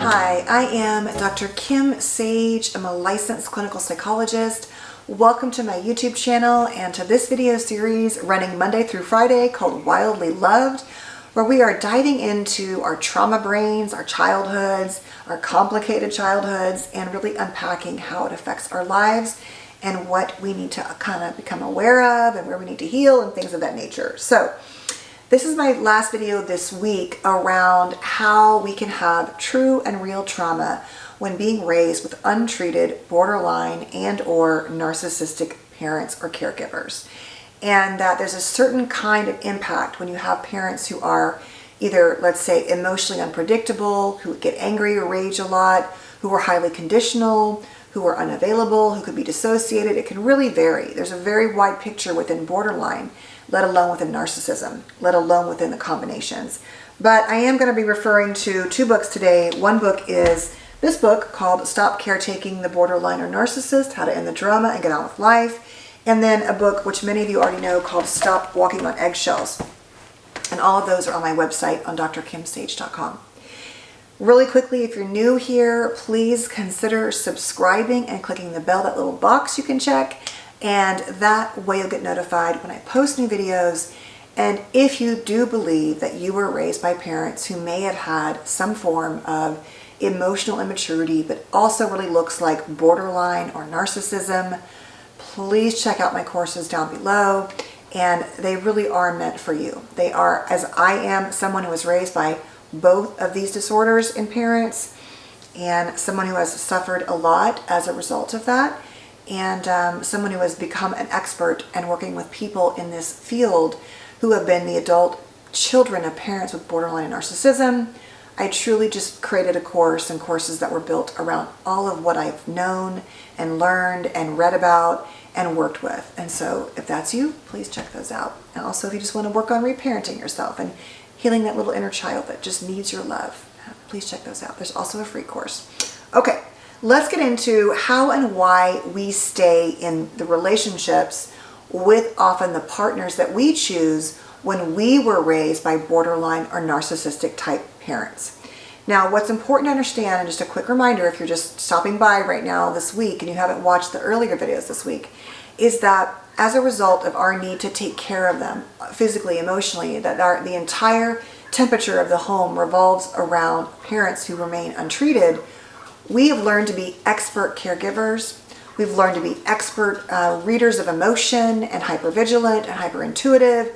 Hi, I am Dr. Kim Sage. I'm a licensed clinical psychologist. Welcome to my YouTube channel and to this video series running Monday through Friday called Wildly Loved, where we are diving into our trauma brains, our childhoods, our complicated childhoods, and really unpacking how it affects our lives and what we need to kind of become aware of and where we need to heal and things of that nature. So this is my last video this week around how we can have true and real trauma when being raised with untreated, borderline and or narcissistic parents or caregivers. And that there's a certain kind of impact when you have parents who are either, let's say, emotionally unpredictable, who get angry or rage a lot, who are highly conditional, who are unavailable, who could be dissociated. It can really vary. There's a very wide picture within borderline, let alone within narcissism, let alone within the combinations. But I am going to be referring to two books today. One book is this book called Stop Caretaking the Borderline or Narcissist, How to End the Drama and Get On with Life. And then a book which many of you already know called Stop Walking on Eggshells. And all of those are on my website on drkimsage.com. Really quickly, if you're new here, please consider subscribing and clicking the bell, that little box you can check. And that way you'll get notified when I post new videos. And if you do believe that you were raised by parents who may have had some form of emotional immaturity, but also really looks like borderline or narcissism, please check out my courses down below. And they really are meant for you. They are, as I am someone who was raised by both of these disorders in parents and someone who has suffered a lot as a result of that, and someone who has become an expert and working with people in this field who have been the adult children of parents with borderline and narcissism. I truly just created a course and courses that were built around all of what I've known and learned and read about and worked with. And so if that's you, please check those out. And also if you just want to work on reparenting yourself and healing that little inner child that just needs your love, please check those out. There's also a free course. Okay, let's get into how and why we stay in the relationships with often the partners that we choose when we were raised by borderline or narcissistic type parents. Now, what's important to understand, and just a quick reminder if you're just stopping by right now this week and you haven't watched the earlier videos this week, is that as a result of our need to take care of them physically, emotionally, that the entire temperature of the home revolves around parents who remain untreated, we have learned to be expert caregivers. We've learned to be expert readers of emotion and hypervigilant and hyperintuitive.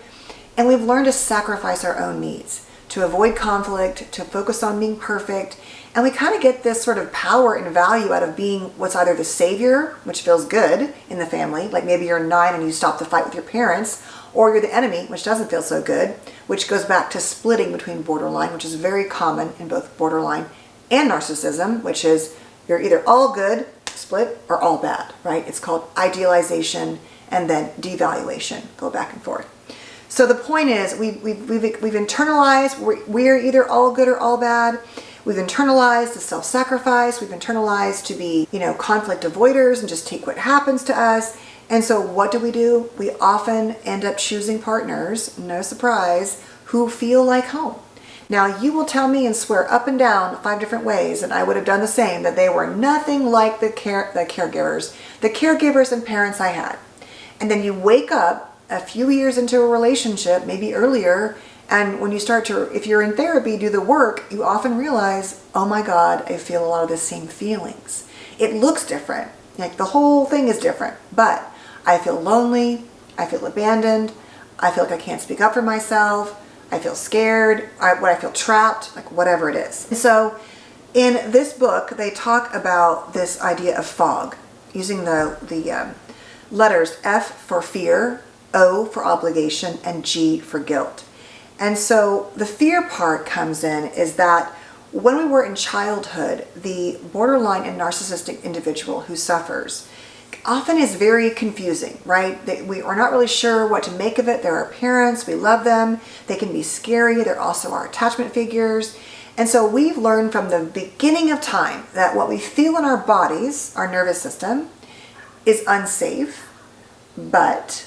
And we've learned to sacrifice our own needs, to avoid conflict, to focus on being perfect. And we kind of get this sort of power and value out of being what's either the savior, which feels good in the family, like maybe you're 9 and you stop the fight with your parents, or you're the enemy, which doesn't feel so good, which goes back to splitting between borderline, which is very common in both borderline and narcissism, which is you're either all good, split, or all bad, right? It's called idealization and then devaluation, go back and forth. So the point is we've internalized, we're either all good or all bad. We've internalized the self-sacrifice. We've internalized to be, conflict avoiders and just take what happens to us. And so what do? We often end up choosing partners, no surprise, who feel like home. Now you will tell me and swear up and down 5 different ways, and I would have done the same, that they were nothing like the caregivers and parents I had. And then you wake up a few years into a relationship, maybe earlier, and when you start to, if you're in therapy, do the work, you often realize, oh my God, I feel a lot of the same feelings. It looks different, like the whole thing is different, but I feel lonely, I feel abandoned, I feel like I can't speak up for myself, I feel scared, I feel trapped, like whatever it is. And so in this book, they talk about this idea of fog, using the letters F for fear, O for obligation, and G for guilt. And so the fear part comes in is that when we were in childhood, the borderline and narcissistic individual who suffers often is very confusing, right? We're not really sure what to make of it. They're our parents, we love them, they can be scary, they're also our attachment figures. And so we've learned from the beginning of time that what we feel in our bodies, our nervous system, is unsafe, but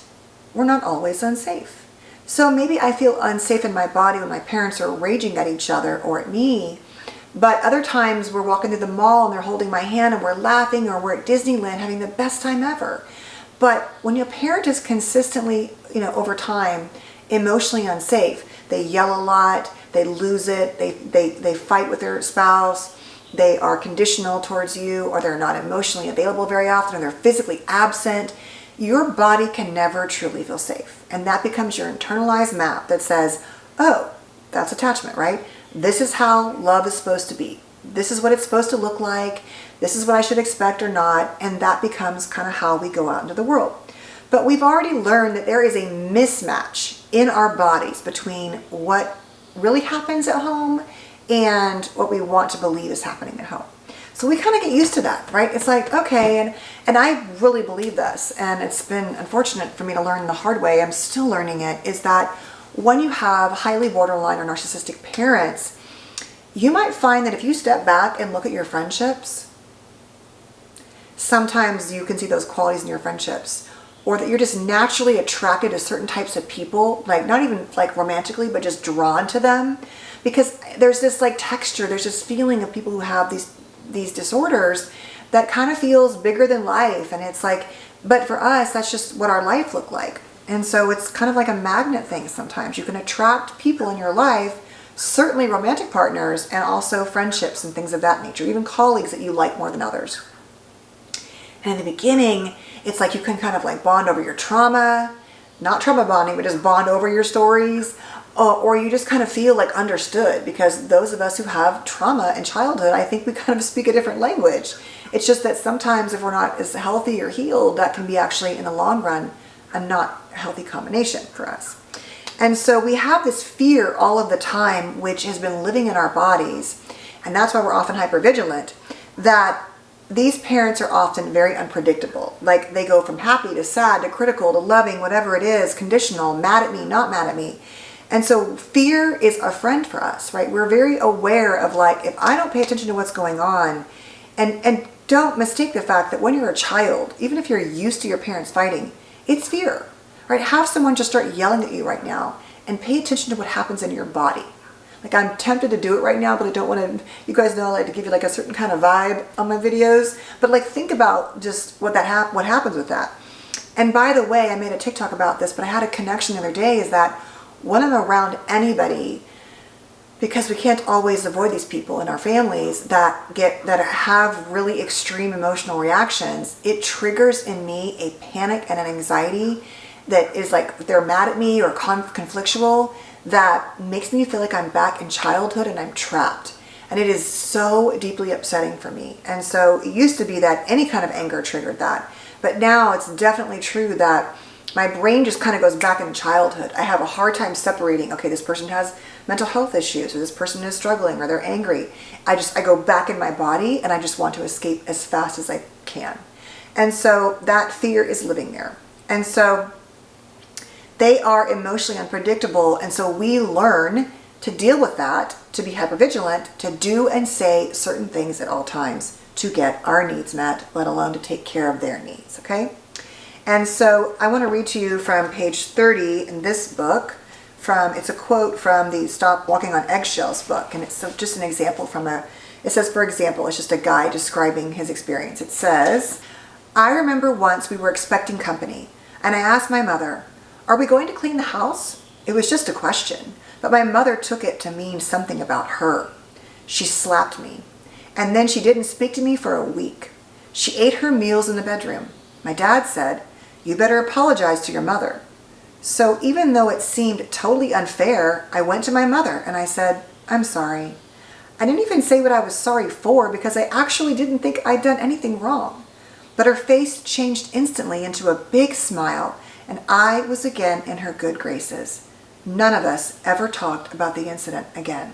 we're not always unsafe. So maybe I feel unsafe in my body when my parents are raging at each other or at me, But other times we're walking through the mall and they're holding my hand and we're laughing, or we're at Disneyland having the best time ever. But when your parent is consistently, over time, emotionally unsafe, they yell a lot, they lose it, they fight with their spouse, they are conditional towards you, or they're not emotionally available very often, or they're physically absent, your body can never truly feel safe. And that becomes your internalized map that says, oh, that's attachment, right? This is how love is supposed to be. This is what it's supposed to look like. This is what I should expect or not. And that becomes kind of how we go out into the world. But we've already learned that there is a mismatch in our bodies between what really happens at home and what we want to believe is happening at home. So we kind of get used to that, right? It's like, okay, and I really believe this, and it's been unfortunate for me to learn the hard way. I'm still learning it, is that when you have highly borderline or narcissistic parents, you might find that if you step back and look at your friendships, sometimes you can see those qualities in your friendships, or that you're just naturally attracted to certain types of people, like not even like romantically, but just drawn to them, because there's this like texture, there's this feeling of people who have these disorders that kind of feels bigger than life. And it's like, but for us, that's just what our life looked like. And so it's kind of like a magnet thing sometimes. You can attract people in your life, certainly romantic partners, and also friendships and things of that nature, even colleagues that you like more than others. And in the beginning, it's like you can kind of like bond over your trauma, not trauma bonding, but just bond over your stories, or you just kind of feel like understood, because those of us who have trauma in childhood, I think we kind of speak a different language. It's just that sometimes if we're not as healthy or healed, that can be actually in the long run a not healthy combination for us. And so we have this fear all of the time, which has been living in our bodies. And that's why we're often hypervigilant, that these parents are often very unpredictable. Like they go from happy to sad to critical to loving, whatever it is, conditional, mad at me, not mad at me. And so fear is a friend for us, right? We're very aware of like, if I don't pay attention to what's going on, and don't mistake the fact that when you're a child, even if you're used to your parents fighting, it's fear, right? Have someone just start yelling at you right now and pay attention to what happens in your body. Like I'm tempted to do it right now, but I don't want to, you guys know I like to give you like a certain kind of vibe on my videos, but like think about just what happens with that. And by the way, I made a TikTok about this, but I had a connection the other day, is that when I'm around anybody, because we can't always avoid these people in our families that have really extreme emotional reactions, it triggers in me a panic and an anxiety that is like they're mad at me or conflictual, that makes me feel like I'm back in childhood and I'm trapped. And it is so deeply upsetting for me. And so it used to be that any kind of anger triggered that. But now it's definitely true that my brain just kind of goes back into childhood. I have a hard time separating, okay, this person has mental health issues, or this person is struggling, or they're angry. I go back in my body and I just want to escape as fast as I can. And so that fear is living there. And so they are emotionally unpredictable. And so we learn to deal with that, to be hypervigilant, to do and say certain things at all times to get our needs met, let alone to take care of their needs, okay? And so I want to read to you from page 30 in this book. It's a quote from the Stop Walking on Eggshells book. And it's just an example it says, for example, it's just a guy describing his experience. It says, I remember once we were expecting company, and I asked my mother, are we going to clean the house? It was just a question, but my mother took it to mean something about her. She slapped me, and then she didn't speak to me for a week. She ate her meals in the bedroom. My dad said, you better apologize to your mother. So even though it seemed totally unfair, I went to my mother and I said, I'm sorry. I didn't even say what I was sorry for, because I actually didn't think I'd done anything wrong. But her face changed instantly into a big smile, and I was again in her good graces. None of us ever talked about the incident again.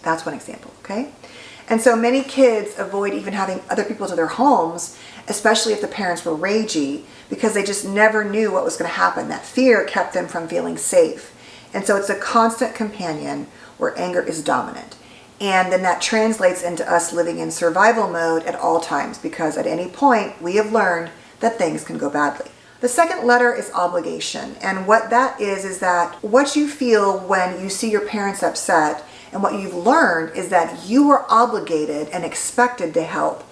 That's one example, okay? And so many kids avoid even having other people to their homes, especially if the parents were ragey, because they just never knew what was going to happen. That fear kept them from feeling safe. And so it's a constant companion where anger is dominant. And then that translates into us living in survival mode at all times, because at any point we have learned that things can go badly. The second letter is obligation. And what that is that what you feel when you see your parents upset And what you've learned is that you are obligated and expected to help,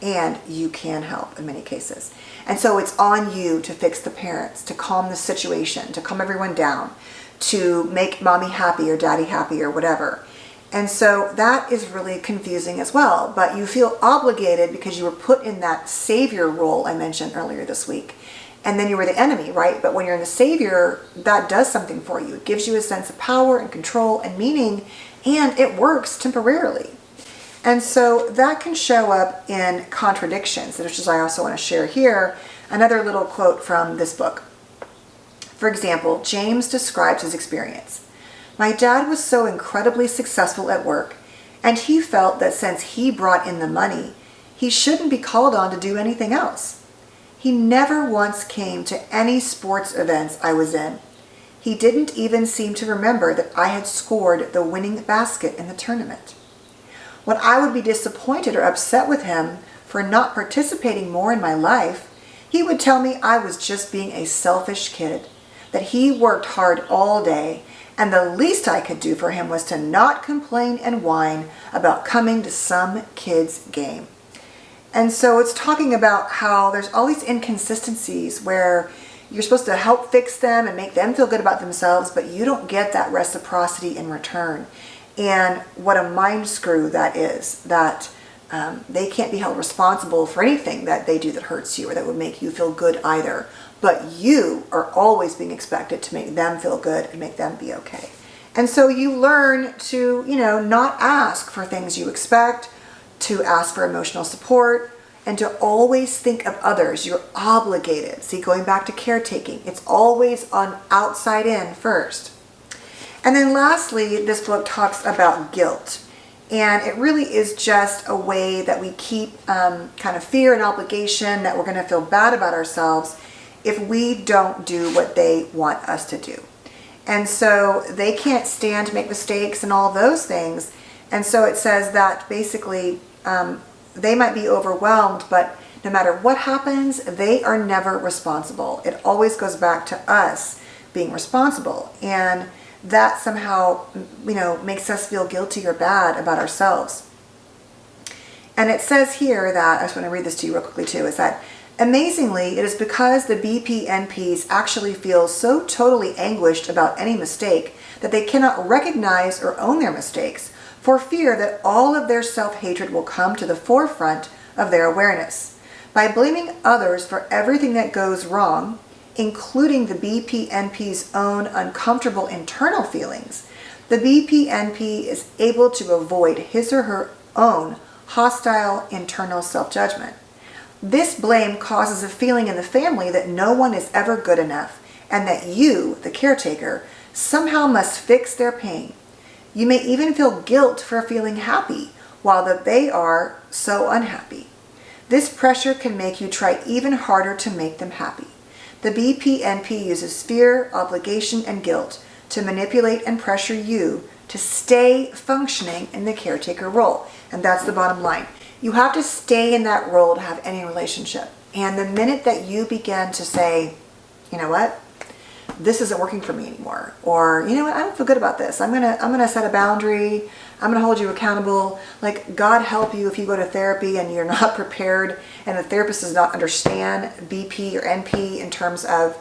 and you can help in many cases. And so it's on you to fix the parents, to calm the situation, to calm everyone down, to make mommy happy or daddy happy or whatever. And so that is really confusing as well. But you feel obligated because you were put in that savior role I mentioned earlier this week. And then you were the enemy, right? But when you're in the savior, that does something for you. It gives you a sense of power and control and meaning, and it works temporarily. And so that can show up in contradictions, which is I also want to share here. Another little quote from this book. For example, James describes his experience. My dad was so incredibly successful at work, and he felt that since he brought in the money, he shouldn't be called on to do anything else. He never once came to any sports events I was in. He didn't even seem to remember that I had scored the winning basket in the tournament. When I would be disappointed or upset with him for not participating more in my life, he would tell me I was just being a selfish kid, that he worked hard all day, and the least I could do for him was to not complain and whine about coming to some kid's game. And so it's talking about how there's all these inconsistencies where you're supposed to help fix them and make them feel good about themselves, but you don't get that reciprocity in return. And what a mind screw that is, that they can't be held responsible for anything that they do that hurts you or that would make you feel good either. But you are always being expected to make them feel good and make them be okay. And so you learn to, not ask for things you expect, to ask for emotional support, and to always think of others. You're obligated. See, going back to caretaking, it's always on outside in first. And then lastly, this book talks about guilt. And it really is just a way that we keep kind of fear and obligation that we're going to feel bad about ourselves if we don't do what they want us to do. And so they can't stand to make mistakes and all those things. And so it says that basically they might be overwhelmed, but no matter what happens, they are never responsible. It always goes back to us being responsible. And that somehow, makes us feel guilty or bad about ourselves. And it says here that, I just want to read this to you real quickly too, is that amazingly, it is because the BPNPs actually feel so totally anguished about any mistake that they cannot recognize or own their mistakes, for fear that all of their self-hatred will come to the forefront of their awareness. By blaming others for everything that goes wrong, including the BPNP's own uncomfortable internal feelings, the BPNP is able to avoid his or her own hostile internal self-judgment. This blame causes a feeling in the family that no one is ever good enough, and that you, the caretaker, somehow must fix their pain. You may even feel guilt for feeling happy, while that they are so unhappy. This pressure can make you try even harder to make them happy. The BPNP uses fear, obligation, and guilt to manipulate and pressure you to stay functioning in the caretaker role. And that's the bottom line. You have to stay in that role to have any relationship. And the minute that you begin to say, you know what, this isn't working for me anymore, or you know what, I don't feel good about this, I'm gonna set a boundary, I'm gonna hold you accountable. Like, God help you if you go to therapy and you're not prepared and the therapist does not understand BP or NP in terms of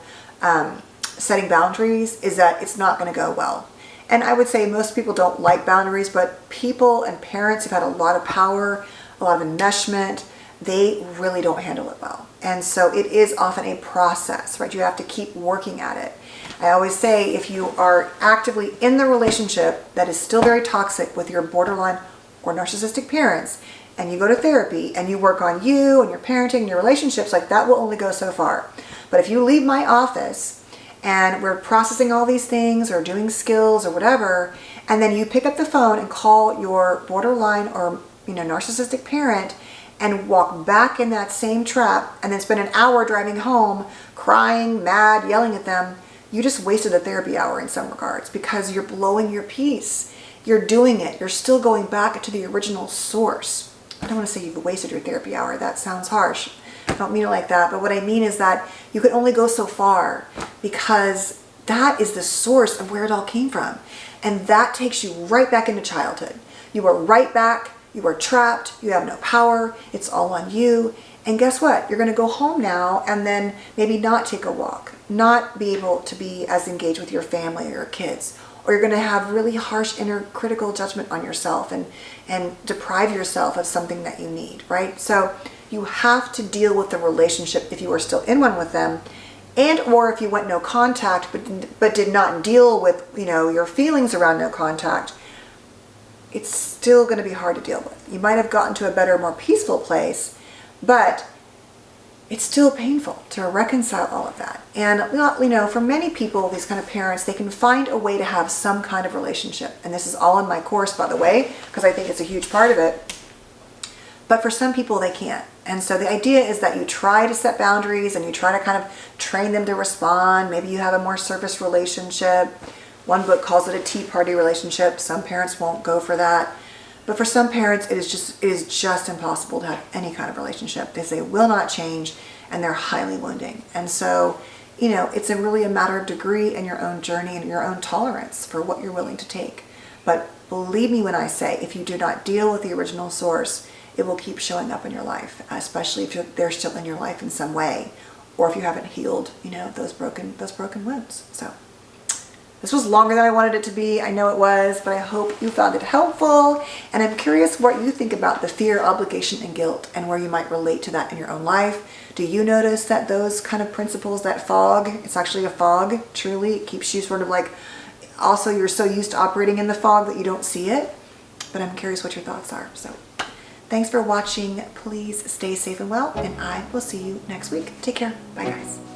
setting boundaries, is that it's not going to go well. And I would say most people don't like boundaries, but people and parents who've had a lot of power, a lot of enmeshment, they really don't handle it well. And so it is often a process, right? You have to keep working at it. I always say, if you are actively in the relationship that is still very toxic with your borderline or narcissistic parents, and you go to therapy and you work on you and your parenting and your relationships, like that will only go so far. But if you leave my office and we're processing all these things or doing skills or whatever, and then you pick up the phone and call your borderline or narcissistic parent and walk back in that same trap and then spend an hour driving home crying, mad, yelling at them, you just wasted a therapy hour in some regards, because you're blowing your peace. You're doing it. You're still going back to the original source. I don't want to say you've wasted your therapy hour. That sounds harsh. I don't mean it like that. But what I mean is that you can only go so far, because that is the source of where it all came from. And that takes you right back into childhood. You are right back, you are trapped, you have no power, it's all on you. And guess what? You're going to go home now and then maybe not take a walk, not be able to be as engaged with your family or your kids, or you're going to have really harsh inner critical judgment on yourself and deprive yourself of something that you need, right? So you have to deal with the relationship if you are still in one with them, and or if you went no contact but did not deal with, you know, your feelings around no contact, it's still going to be hard to deal with. You might have gotten to a better, more peaceful place, but it's still painful to reconcile all of that. And, you know, for many people, these kind of parents, they can find a way to have some kind of relationship. And this is all in my course, by the way, because I think it's a huge part of it. But for some people, they can't. And so the idea is that you try to set boundaries and you try to kind of train them to respond. Maybe you have a more surface relationship. One book calls it a tea party relationship. Some parents won't go for that. But for some parents, it is just impossible to have any kind of relationship because they will not change and they're highly wounding. And so, you know, it's really a matter of degree and your own journey and your own tolerance for what you're willing to take. But believe me when I say, if you do not deal with the original source, it will keep showing up in your life, especially if they're still in your life in some way, or if you haven't healed, you know, those broken wounds. So this was longer than I wanted it to be. I know it was, but I hope you found it helpful. And I'm curious what you think about the fear, obligation, and guilt and where you might relate to that in your own life. Do you notice that those kind of principles, that fog, it's actually a fog, truly, it keeps you sort of like, also you're so used to operating in the fog that you don't see it. But I'm curious what your thoughts are. So thanks for watching. Please stay safe and well, and I will see you next week. Take care. Bye, guys.